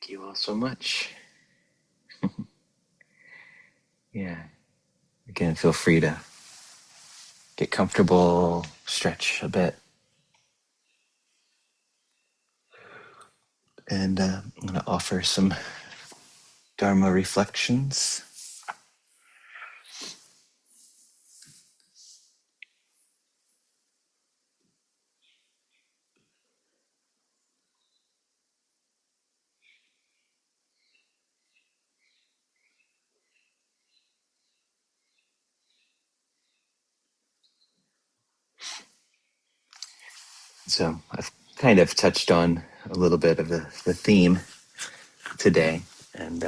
Thank you all so much. Yeah. Again, feel free to get comfortable, stretch a bit. And I'm going to offer some Dharma reflections. So I've kind of touched on a little bit of the theme today. And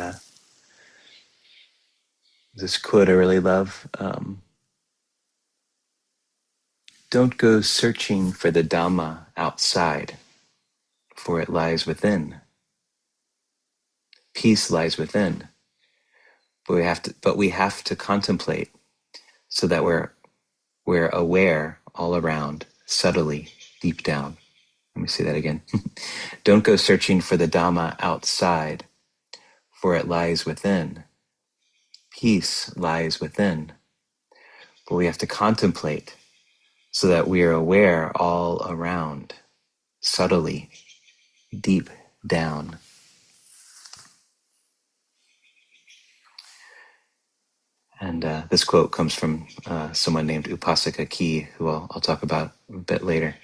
this quote I really love. Don't go searching for the Dhamma outside, for it lies within. Peace lies within. But we have to contemplate so that we're aware all around, subtly, deep down. Let me say that again. Don't go searching for the Dhamma outside, for it lies within. Peace lies within. But we have to contemplate so that we are aware all around, subtly, deep down. And this quote comes from someone named Upasika Kee, who I'll talk about a bit later.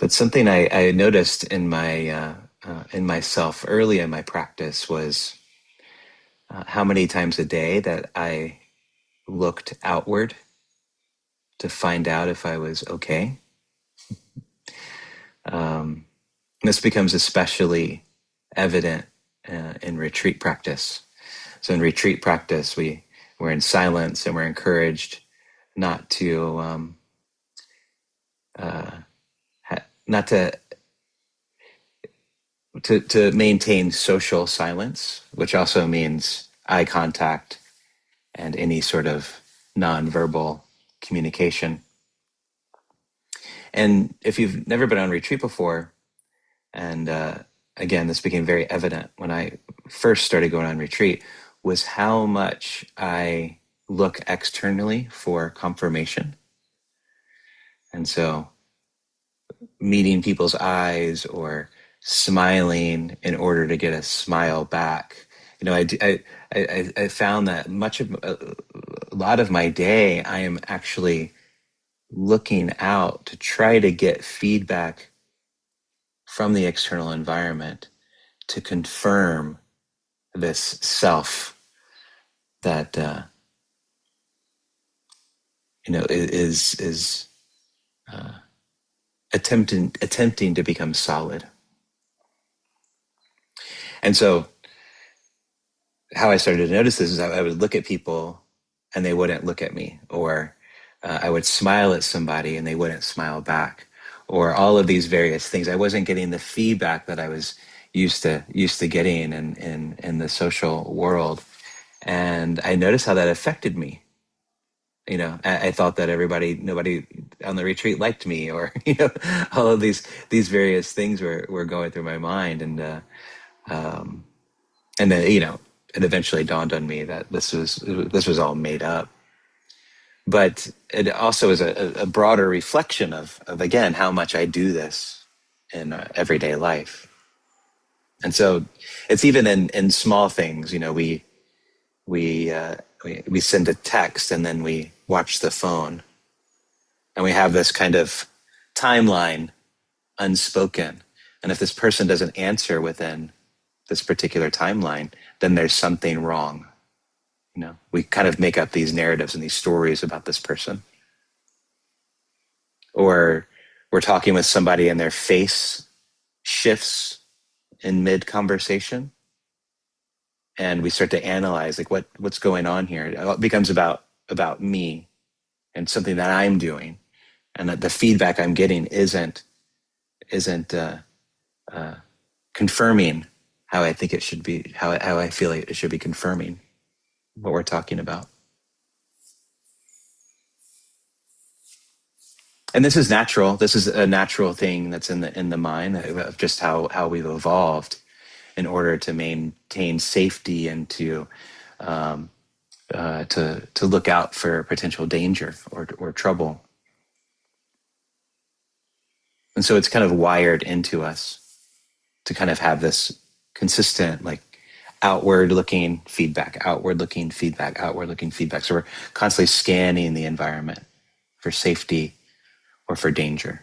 But something I noticed in myself early in my practice was how many times a day that I looked outward to find out if I was okay. This becomes especially evident in retreat practice. So in retreat practice, we're in silence and we're encouraged not to not to maintain social silence, which also means eye contact and any sort of nonverbal communication. And if you've never been on retreat before, and again, this became very evident when I first started going on retreat, was how much I look externally for confirmation. And so meeting people's eyes or smiling in order to get a smile back. You know, I found that a lot of my day, I am actually looking out to try to get feedback from the external environment to confirm this self that is attempting to become solid. And so how I started to notice this is I would look at people and they wouldn't look at me, or I would smile at somebody and they wouldn't smile back, or all of these various things. I wasn't getting the feedback that I was used to getting in the social world, and I noticed how that affected me. You know, I thought that nobody on the retreat liked me, or all of these various things were going through my mind, and then it eventually dawned on me that this was all made up. But it also is a broader reflection of again how much I do this in everyday life. And so it's even in small things. You know, we send a text and then we watch the phone, and we have this kind of timeline unspoken. And if this person doesn't answer within this particular timeline, then there's something wrong. You know, we kind of make up these narratives and these stories about this person. Or we're talking with somebody and their face shifts in mid conversation, and we start to analyze like what's going on here. It becomes about me and something that I'm doing, and that the feedback I'm getting isn't confirming how I think it should be, how I feel it should be confirming what we're talking about. And this is natural. This is a natural thing that's in the mind of just how we've evolved in order to maintain safety and um, to look out for potential danger or trouble. And so it's kind of wired into us to kind of have this consistent, like, outward looking feedback, outward looking feedback, outward looking feedback. So we're constantly scanning the environment for safety or for danger.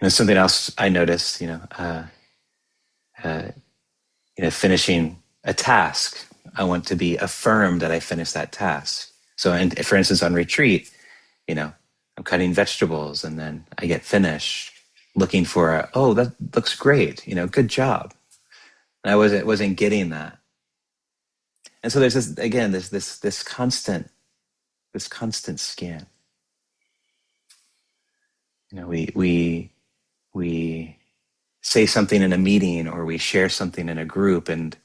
And something else I noticed, finishing a task, I want to be affirmed that I finished that task. So, for instance, on retreat, I'm cutting vegetables and then I get finished looking for, oh, that looks great, good job. And I wasn't getting that. And so there's this, again, this constant scan. We say something in a meeting or we share something in a group, and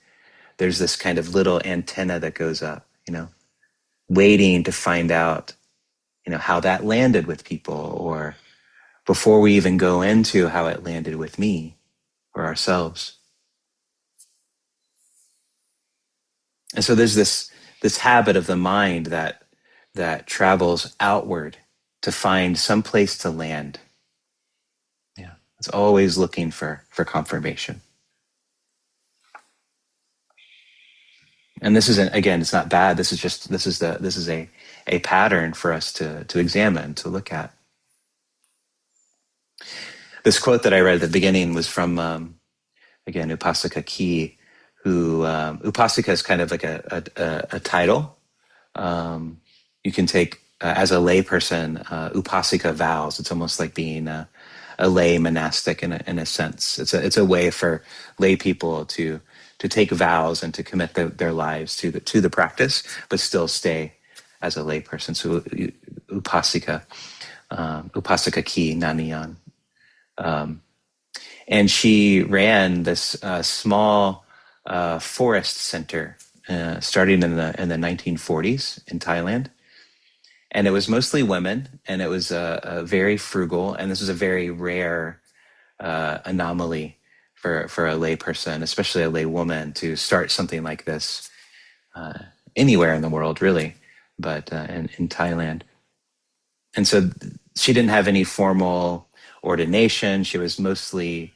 there's this kind of little antenna that goes up, waiting to find out, how that landed with people, or before we even go into how it landed with me or ourselves. And so there's this habit of the mind that travels outward to find some place to land. Yeah, it's always looking for confirmation. And this isn't, again, it's not bad. This is a pattern for us to examine, to look at. This quote that I read at the beginning was from again, Upasika Kee, who Upasika is kind of like a title. You can take as a layperson, Upasika vows. It's almost like being a lay monastic in a sense. It's a way for lay people to take vows and to commit their lives to the practice, but still stay as a layperson. So Upasika, Upasika Kee Nanayon. And she ran this small forest center starting in the 1940s in Thailand. And it was mostly women, and it was very frugal. And this was a very rare anomaly for a lay person, especially a lay woman, to start something like this anywhere in the world, really, but in Thailand. And so she didn't have any formal ordination. She was mostly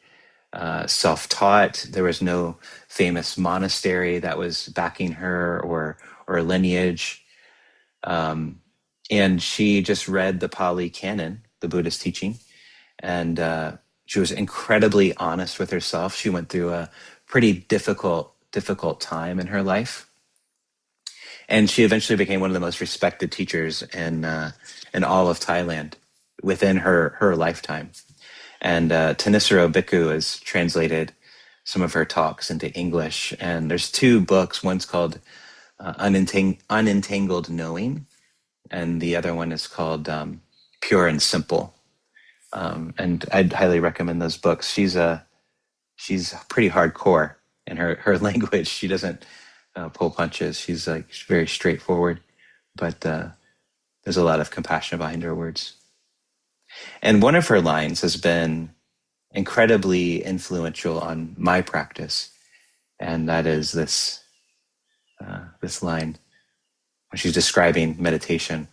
self-taught. There was no famous monastery that was backing her or a lineage. And she just read the Pali Canon, the Buddhist teaching, and she was incredibly honest with herself. She went through a pretty difficult time in her life, and she eventually became one of the most respected teachers in all of Thailand within her lifetime. And Thanissaro Bhikkhu has translated some of her talks into English. And there's two books. One's called Unentangled Knowing, and the other one is called Pure and Simple. And I'd highly recommend those books. She's pretty hardcore in her language. She doesn't pull punches. She's very straightforward, but there's a lot of compassion behind her words. And one of her lines has been incredibly influential on my practice, and that is this line when she's describing meditation: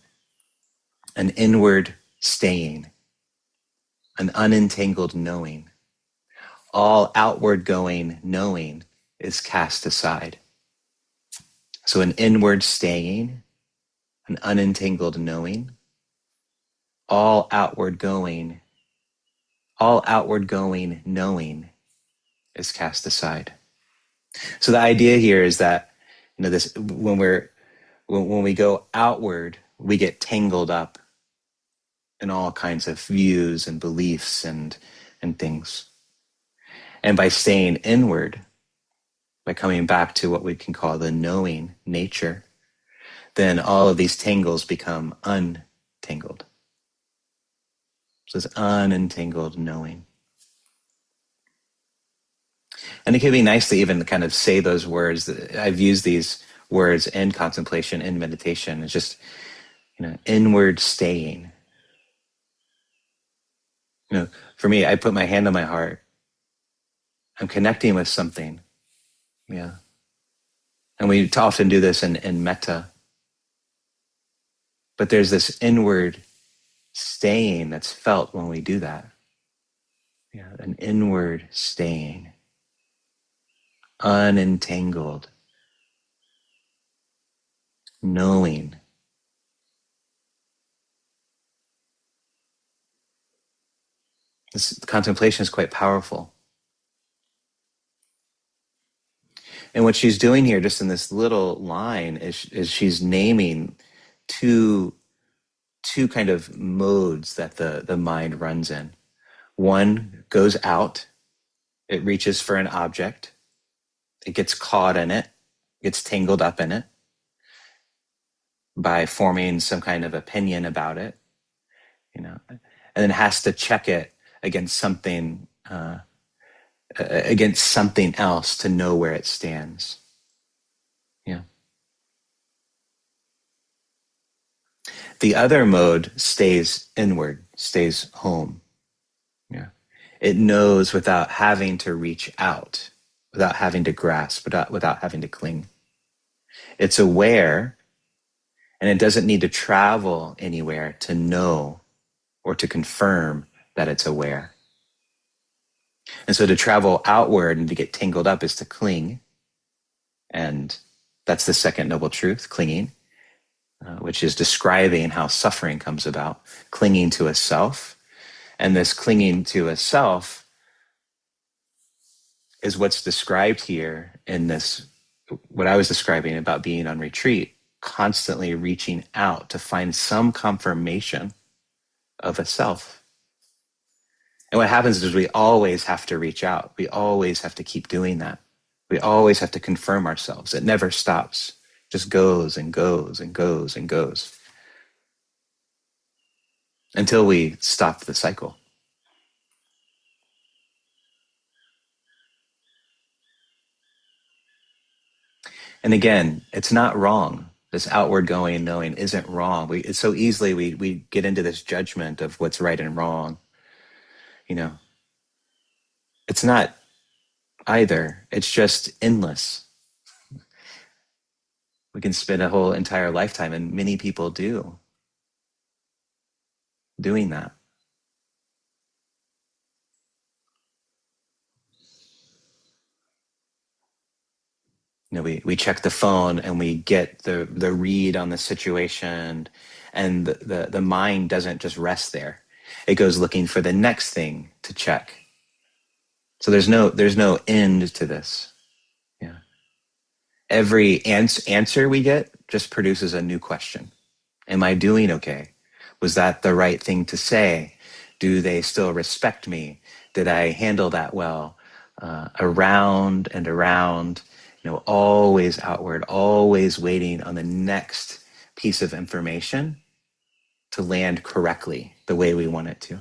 an inward staying, an unentangled knowing. All outward going knowing is cast aside. So an inward staying, an unentangled knowing, all outward going knowing is cast aside. So the idea here is that, this, when we go outward, we get tangled up in all kinds of views and beliefs and things. And by staying inward, by coming back to what we can call the knowing nature, then all of these tangles become untangled. So it's unentangled knowing. And it can be nice to even kind of say those words. I've used these words in contemplation, in meditation. It's just, inward staying. For me, I put my hand on my heart. I'm connecting with something. Yeah. And we often do this in metta. But there's this inward staying that's felt when we do that. Yeah, an inward staying. Unentangled. Knowing. This contemplation is quite powerful. And what she's doing here, just in this little line, is she's naming two kind of modes that the mind runs in. One goes out, it reaches for an object, it gets caught in it, gets tangled up in it by forming some kind of opinion about it, and then has to check it against something else to know where it stands. Yeah. The other mode stays inward, stays home. Yeah. It knows without having to reach out, without having to grasp, without having to cling. It's aware, and it doesn't need to travel anywhere to know or to confirm that it's aware. And so to travel outward and to get tangled up is to cling. And that's the second noble truth, clinging, which is describing how suffering comes about, clinging to a self. And this clinging to a self is what's described here in this, what I was describing about being on retreat, constantly reaching out to find some confirmation of a self. And what happens is we always have to reach out. We always have to keep doing that. We always have to confirm ourselves. It never stops. It just goes and goes and goes and goes until we stop the cycle. And again, it's not wrong. This outward going knowing isn't wrong. It's so easily we get into this judgment of what's right and wrong. It's not either. It's just endless. We can spend a whole entire lifetime, and many people do, doing that. We check the phone and we get the read on the situation, and the mind doesn't just rest there. It goes looking for the next thing to check. So there's no end to this. Yeah. Every answer we get just produces a new question. Am I doing okay? Was that the right thing to say? Do they still respect me? Did I handle that well? Around and around, always outward, always waiting on the next piece of information to land correctly the way we want it to.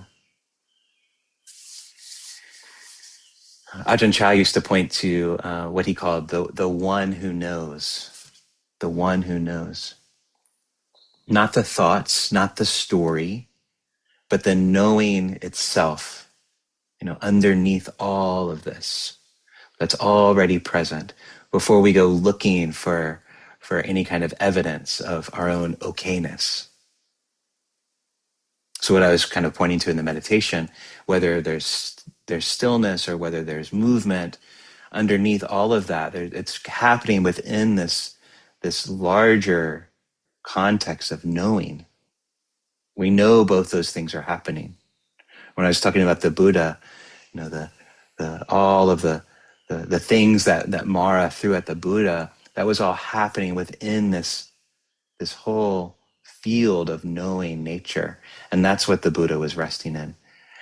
Ajahn Chah used to point to what he called the one who knows. The one who knows. Not the thoughts, not the story, but the knowing itself, underneath all of this, that's already present before we go looking for any kind of evidence of our own okayness. So what I was kind of pointing to in the meditation, whether there's stillness or whether there's movement, underneath all of that, it's happening within this larger context of knowing. We know both those things are happening. When I was talking about the Buddha, all of the things that Mara threw at the Buddha, that was all happening within this whole field of knowing nature. And that's what the Buddha was resting in.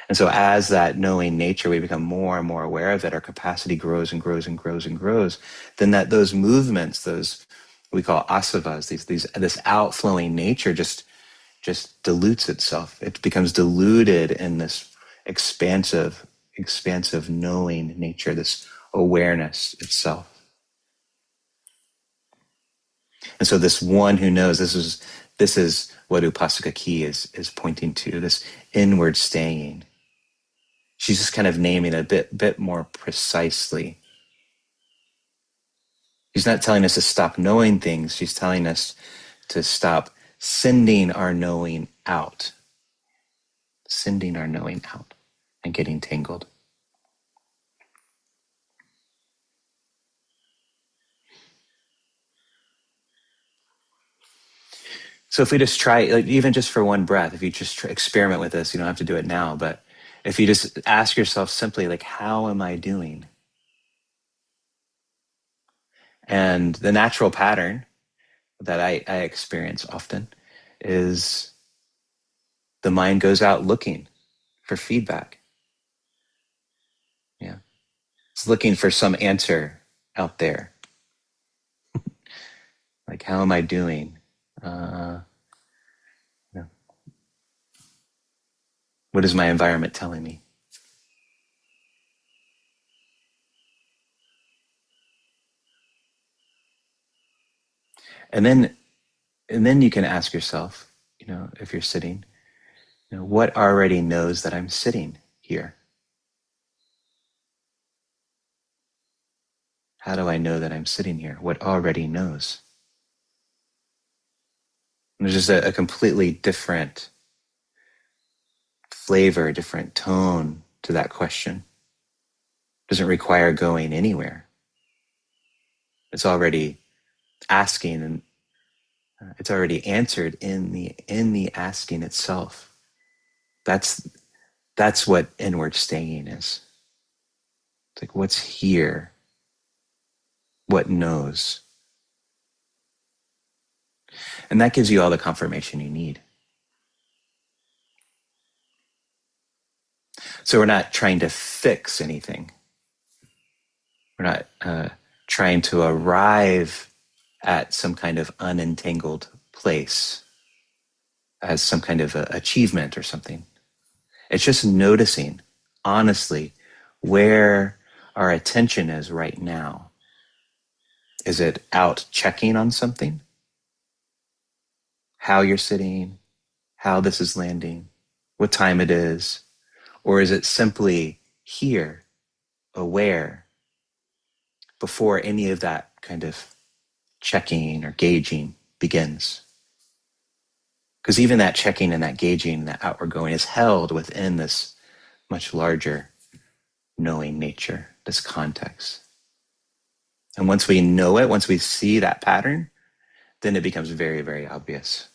And so as that knowing nature, we become more and more aware of it, our capacity grows and grows and grows and grows, then those movements, those we call asavas, this outflowing nature just dilutes itself. It becomes diluted in this expansive knowing nature, this awareness itself. And so this one who knows, this is what Upasika Kee is pointing to, this inward staying. She's just kind of naming a bit more precisely. She's not telling us to stop knowing things. She's telling us to stop sending our knowing out, sending our knowing out and getting tangled. So if we just try, like even just for one breath, if you just experiment with this, you don't have to do it now, but if you just ask yourself simply, like, how am I doing? And the natural pattern that I experience often is the mind goes out looking for feedback. Yeah. It's looking for some answer out there. Like, how am I doing? You know, what is my environment telling me? And then you can ask yourself, if you're sitting, what already knows that I'm sitting here? How do I know that I'm sitting here? What already knows? And there's just a completely different flavor, different tone to that question. It doesn't require going anywhere. It's already asking, and it's already answered in the asking itself. That's what inward staying is. It's like, what's here? What knows? And that gives you all the confirmation you need. So we're not trying to fix anything. We're not trying to arrive at some kind of unentangled place as some kind of achievement or something. It's just noticing, honestly, where our attention is right now. Is it out checking on something? How you're sitting, how this is landing, what time it is? Or is it simply here, aware, before any of that kind of checking or gauging begins? Because even that checking and that gauging, that outward going is held within this much larger knowing nature, this context. And once we know it, once we see that pattern, then it becomes very, very obvious.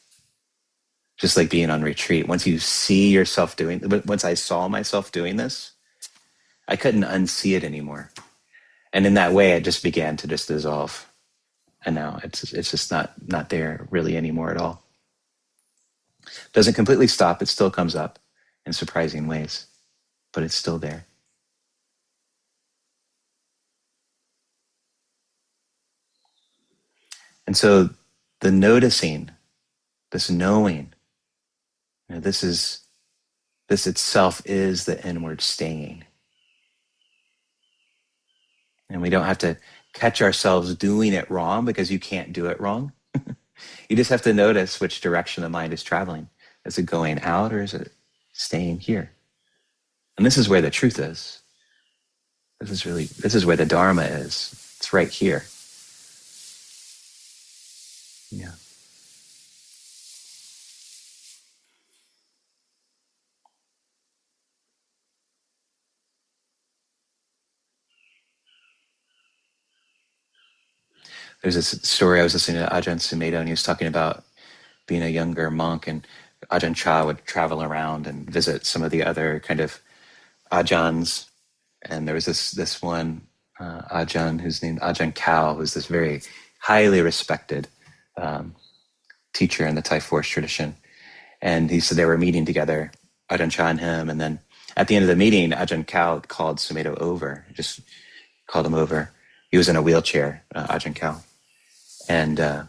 Just like being on retreat. Once you see yourself once I saw myself doing this, I couldn't unsee it anymore. And in that way, it just began to just dissolve. And now it's just not there really anymore at all. Doesn't completely stop. It still comes up in surprising ways, but it's still there. And so the noticing, this knowing, this itself is the inward staying. And we don't have to catch ourselves doing it wrong because you can't do it wrong. You just have to notice which direction the mind is traveling. Is it going out or is it staying here? And this is where the truth is. This is where the Dharma is. It's right here. Yeah. There's this story I was listening to Ajahn Sumedho, and he was talking about being a younger monk, and Ajahn Chah would travel around and visit some of the other kind of Ajahns. And there was this one Ajahn who's named Ajahn Kao, who's this very highly respected teacher in the Thai forest tradition. And he said they were meeting together, Ajahn Chah and him. And then at the end of the meeting, Ajahn Kao called Sumedho over, just called him over. He was in a wheelchair, Ajahn Kao. And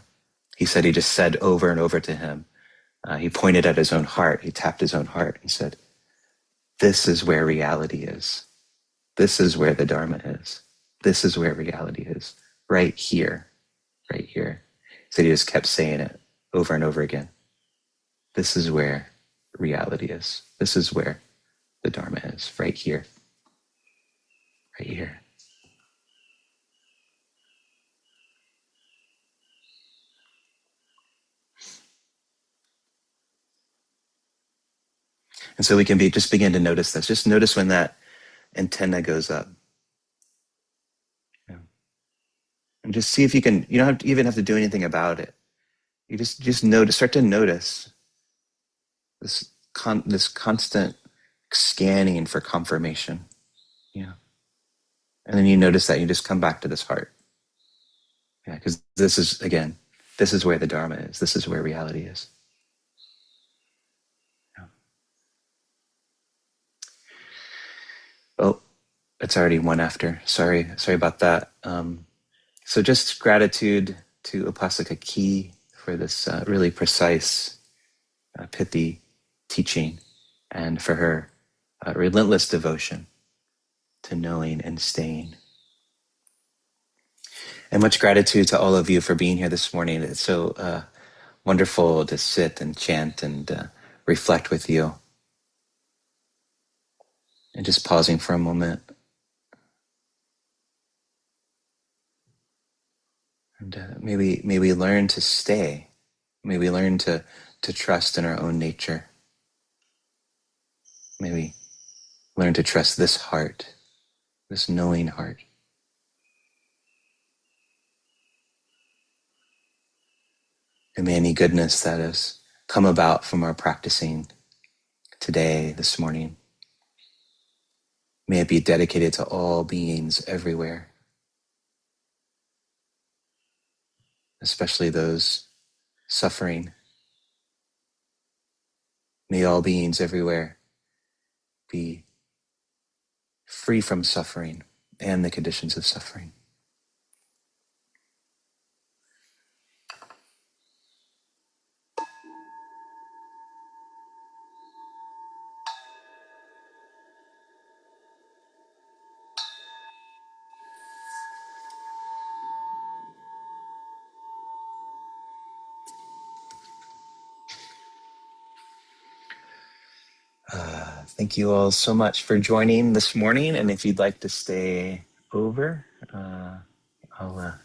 he said he just said over and over to him, he pointed at his own heart, he tapped his own heart and said, this is where reality is. This is where the Dharma is. This is where reality is. Right here, right here. So he just kept saying it over and over again. This is where reality is. This is where the Dharma is, right here. Right here. And so we can just begin to notice this. Just notice when that antenna goes up. You know, and just see if you can, you don't even have to do anything about it. You just notice, start to notice this constant scanning for confirmation. Yeah. And then you notice that you just come back to this heart. Yeah, because this is where the Dharma is. This is where reality is. Yeah. Oh, it's already one after. Sorry about that. So just gratitude to Upasika Kee for this really precise, pithy teaching, and for her relentless devotion to knowing and staying. And much gratitude to all of you for being here this morning. It's so wonderful to sit and chant and reflect with you. And just pausing for a moment. And may we learn to stay. May we learn to trust in our own nature. May we learn to trust this heart, this knowing heart. And may any goodness that has come about from our practicing today, this morning, may it be dedicated to all beings everywhere, especially those suffering. May all beings everywhere be free from suffering and the conditions of suffering. Thank you all so much for joining this morning. And if you'd like to stay over, I'll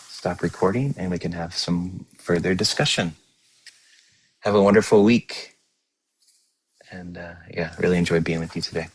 stop recording and we can have some further discussion. Have a wonderful week. And really enjoyed being with you today.